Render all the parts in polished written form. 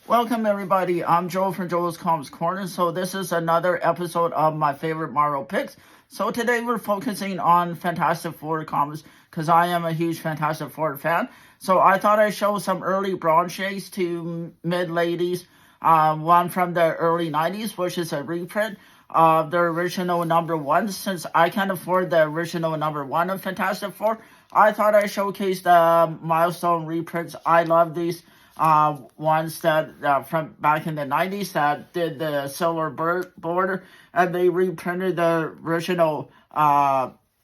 Welcome everybody, I'm Joe from Joe's Comics Corner. So this is another episode of my favorite Marvel picks. So today we're focusing on Fantastic Four comics because I am a huge Fantastic Four fan. So I thought I'd show some early Bronze Shades to mid-ladies. One from the early 90s, which is a reprint of the original number one. Since I can't afford the original number one of Fantastic Four, I thought I'd showcase the milestone reprints. I love these ones that from back in the 90s that did the silver border, and they reprinted the original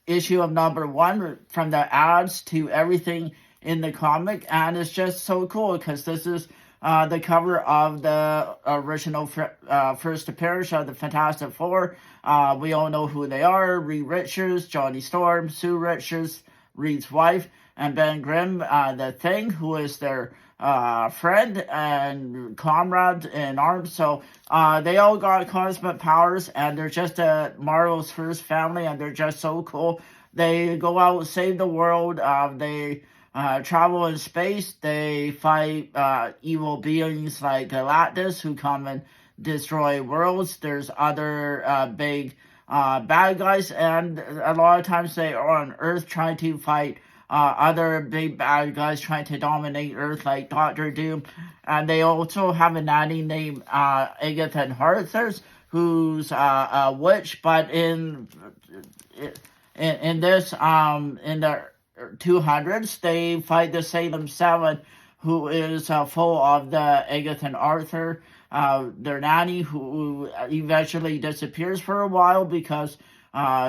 issue of number one from the ads to everything in the comic, and it's just so cool because this is the cover of the original first appearance of the Fantastic Four. We all know who they are: Reed Richards, Johnny Storm, Sue Richards, Reed's wife, and Ben Grimm, the Thing, who is their friend and comrade in arms. So they all got cosmic powers, and they're just Marvel's first family, and they're just so cool. They go out, save the world. They travel in space. They fight evil beings like Galactus, who come and destroy worlds. There's other big bad guys, and a lot of times they are on Earth trying to fight other big bad guys trying to dominate Earth, like Doctor Doom. And they also have a nanny named Agatha Harkness, who's a witch. But in this in the 200s, they fight the Salem Seven, who is full of the Agatha Arthur, their nanny, who eventually disappears for a while because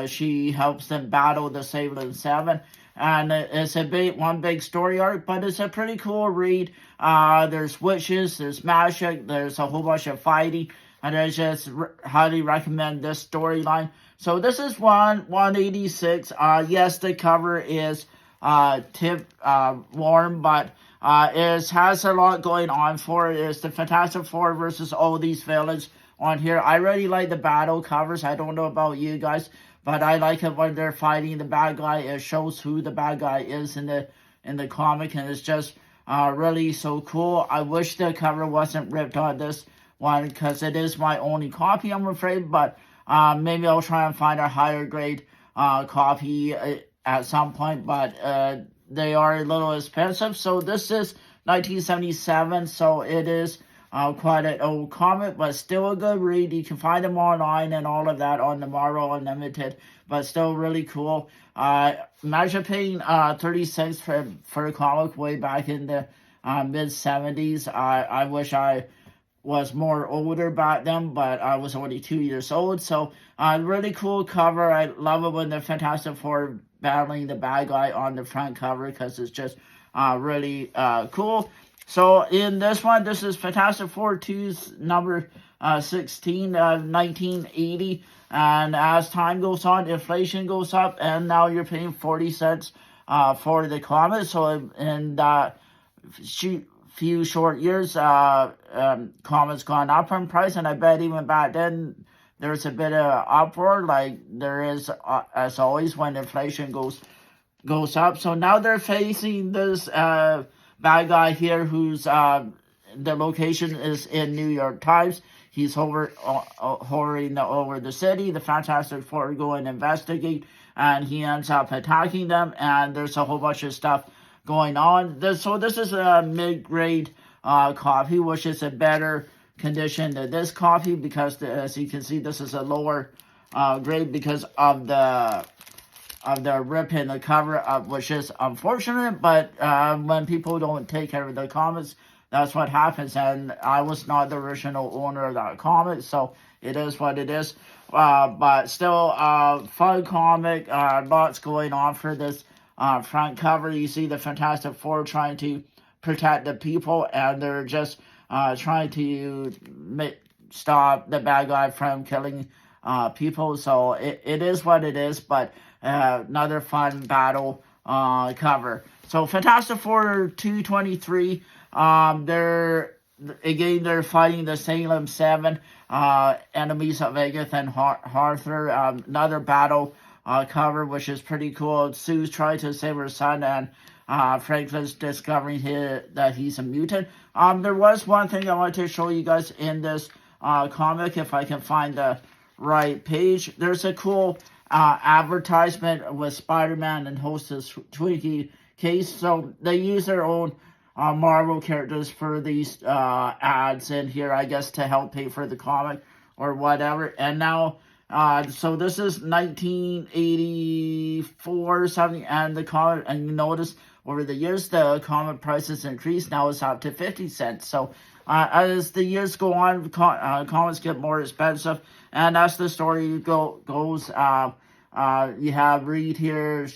she helps them battle the Salem Seven. And it's one big story arc, but it's a pretty cool read. There's witches, there's magic, there's a whole bunch of fighting, and I just highly recommend this storyline. So this is 186. Yes, the cover is warm, but it has a lot going on for it. It's the Fantastic Four versus all these villains on here. I really like the battle covers. I don't know about you guys, but I like it when they're fighting the bad guy. It shows who the bad guy is in the comic, and it's just really so cool. I wish the cover wasn't ripped on this one because it is my only copy, I'm afraid. But maybe I'll try and find a higher grade copy at some point. But they are a little expensive. So this is 1977, so it is quite an old comic, but still a good read. You can find them online and all of that on the Marvel Unlimited, but still really cool. Imagine paying 30 cents for a comic way back in the mid-70s. I wish I was more older back then, but I was only 2 years old. So really cool cover. I love it when the Fantastic Four battling the bad guy on the front cover because it's just really cool. So in this one, this is Fantastic Four 2's number 16 of 1980. And as time goes on, inflation goes up, and now you're paying 40 cents for the comic. So in few short years, comics gone up in price, and I bet even back then there's a bit of uproar, like there is as always when inflation goes up. So now they're facing this bad guy here who's the location is in New York Times. He's hovering over the city. The Fantastic Four go and investigate, and he ends up attacking them, and there's a whole bunch of stuff going on. So this is a mid-grade copy, which is a better condition than this copy because, as you can see, this is a lower grade because of the rip in the cover, which is unfortunate, but when people don't take care of the comics, that's what happens, and I was not the original owner of that comic, so it is what it is. But still, fun comic, lots going on for this front cover. You see the Fantastic Four trying to protect the people, and they're just trying to stop the bad guy from killing people, so it is what it is, but another fun battle cover. So Fantastic Four 223, they're fighting the Salem Seven, enemies of Agatha and Arthur. Another battle cover, which is pretty cool. Sue's trying to save her son, and Franklin's discovering that he's a mutant. There was one thing I wanted to show you guys in this comic, if I can find the right page. There's a cool advertisement with Spider-Man and hostess Twinkie Case. So they use their own Marvel characters for these ads in here, I guess, to help pay for the comic or whatever. And now, so this is 1984 or something, and the comic, and you notice over the years the comic prices increased. Now it's up to 50 cents. So as the years go on, comics get more expensive, and as the story goes, you have Reed here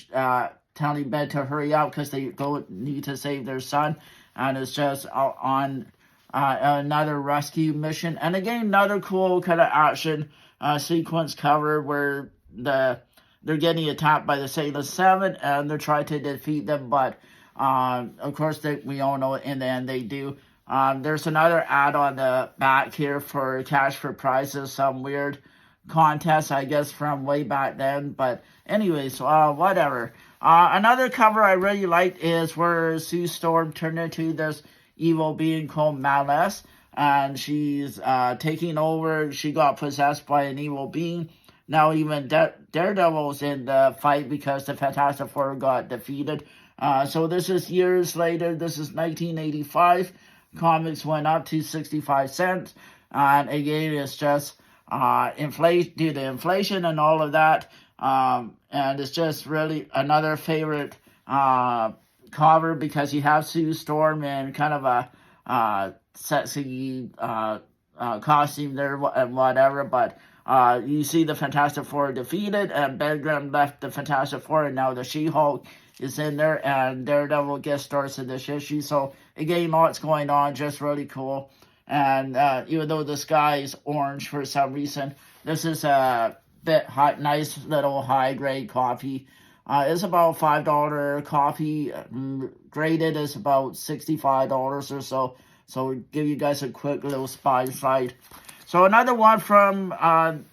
telling Ben to hurry up because they need to save their son, and it's just on another rescue mission. And again, another cool kind of action sequence cover where they're getting attacked by the Sailor Seven, and they're trying to defeat them, but of course we all know in the end they do. There's another ad on the back here for cash for prizes, some weird contest, I guess, from way back then. But anyways, whatever. Another cover I really liked is where Sue Storm turned into this evil being called Malice, and she's taking over. She got possessed by an evil being. Now even Daredevil's in the fight because the Fantastic Four got defeated. So this is years later. This is 1985. Comics went up to 65 cents. And again, it's just due to inflation and all of that. And it's just really another favorite cover because you have Sue Storm in kind of a sexy costume there and whatever. But you see the Fantastic Four defeated, and Ben Grimm left the Fantastic Four, and now the She-Hulk is in there, and Daredevil guest stars in this issue. So again, lots going on, just really cool. And even though the sky is orange for some reason, this is a bit hot, nice little high-grade coffee. It's about $5 coffee. Graded is about $65 or so. So we'll give you guys a quick little spy slide. So another one from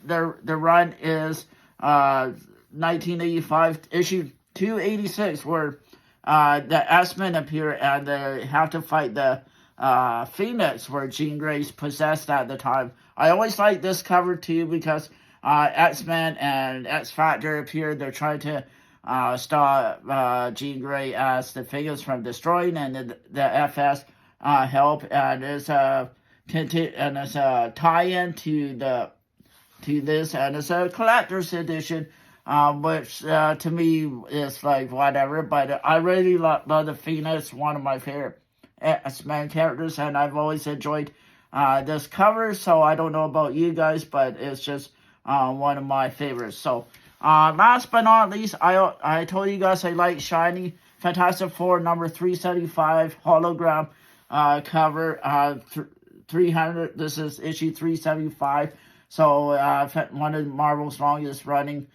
the run is 1985, issue 286, where the X-Men appear and they have to fight the Phoenix, where Jean Grey's possessed at the time. I always like this cover too because X-Men and X-Factor appear. They're trying to stop Jean Grey as the Phoenix from destroying, and the FS help, and it's a tie-in to this, and it's a collector's edition, which to me is like whatever. But I really love the Phoenix, one of my favorite X-Men characters, and I've always enjoyed this cover. So I don't know about you guys, but it's just one of my favorites. So last but not least, I told you guys I like Shiny Fantastic Four number 375 hologram cover 300. This is issue 375. So one of Marvel's longest running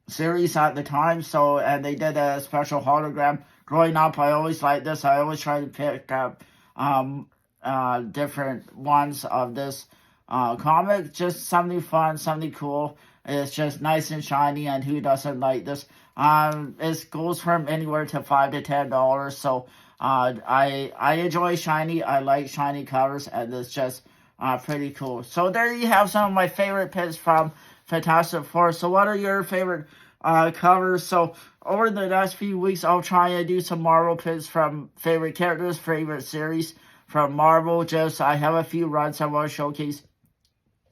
series at the time. So, and they did a special hologram. Growing up, I always liked this. I always try to pick up different ones of this comic. Just something fun, something cool. It's just nice and shiny, and who doesn't like this? It goes from anywhere to $5 to $10. So I enjoy shiny. I like shiny covers, and it's just pretty cool. So there you have some of my favorite picks from Fantastic Four. So what are your favorite covers? So over the next few weeks, I'll try and do some Marvel picks from favorite characters, favorite series from Marvel. I have a few runs I want to showcase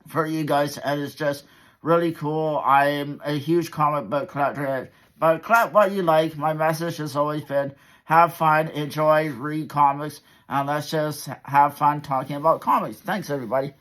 for you guys, and it's just really cool. I'm a huge comic book collector, but collect what you like. My message has always been have fun, enjoy, read comics, and let's just have fun talking about comics. Thanks, everybody.